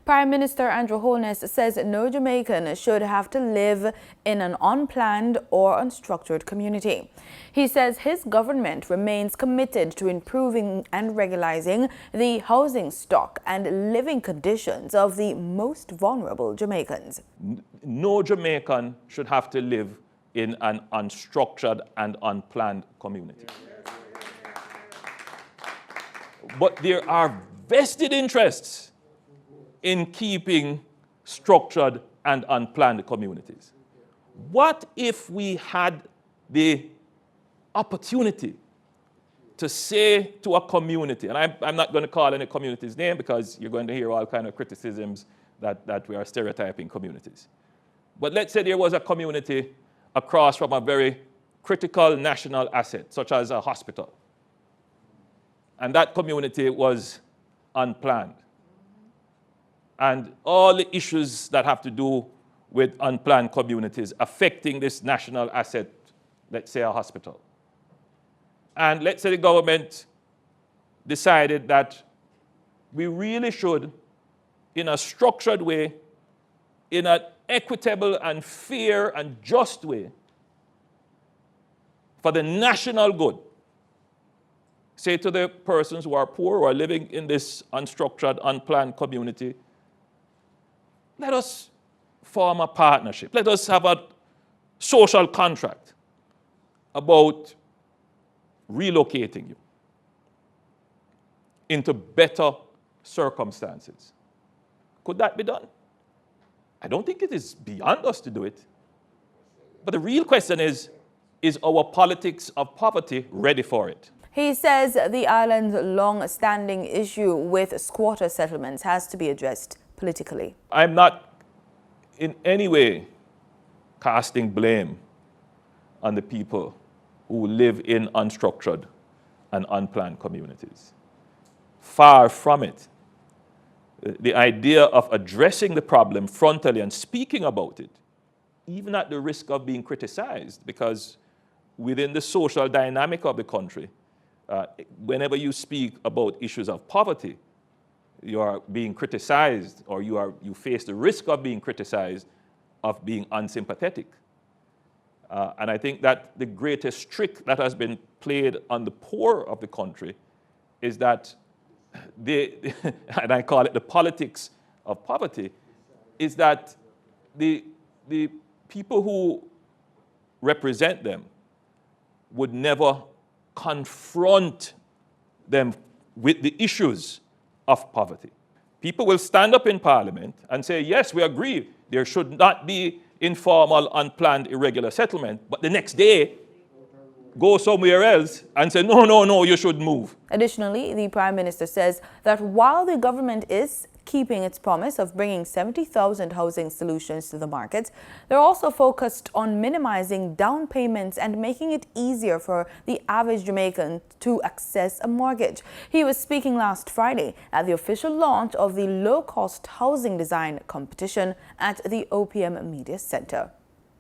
Prime Minister Andrew Holness says no Jamaican should have to live in an unplanned or unstructured community. He says his government remains committed to improving and regularizing the housing stock and living conditions of the most vulnerable Jamaicans. No Jamaican should have to live in an unstructured and unplanned community. But there are vested interests in keeping structured and unplanned communities. What if we had the opportunity to say to a community, and I'm not going to call any community's name because you're going to hear all kinds of criticisms that we are stereotyping communities. But let's say there was a community across from a very critical national asset, such as a hospital. And that community was unplanned. And all the issues that have to do with unplanned communities affecting this national asset, let's say a hospital. And let's say the government decided that we really should, in a structured way, in an equitable and fair and just way, for the national good, say to the persons who are poor, who are living in this unstructured, unplanned community, let us form a partnership. Let us have a social contract about relocating you into better circumstances. Could that be done? I don't think it is beyond us to do it. But the real question is our politics of poverty ready for it? He says the island's long-standing issue with squatter settlements has to be addressed politically. I'm not in any way casting blame on the people who live in unstructured and unplanned communities. Far from it. The idea of addressing the problem frontally and speaking about it, even at the risk of being criticized, because within the social dynamic of the country, whenever you speak about issues of poverty, you are being criticized, or you face the risk of being criticized of being unsympathetic. And I think that the greatest trick that has been played on the poor of the country is that and I call it the politics of poverty, is that the people who represent them would never confront them with the issues of poverty. People will stand up in Parliament and say, yes, we agree, there should not be informal, unplanned, irregular settlement, but the next day, go somewhere else and say, no, you should move. Additionally, the Prime Minister says that while the government is keeping its promise of bringing 70,000 housing solutions to the market, they're also focused on minimizing down payments and making it easier for the average Jamaican to access a mortgage. He was speaking last Friday at the official launch of the low-cost housing design competition at the OPM Media Center.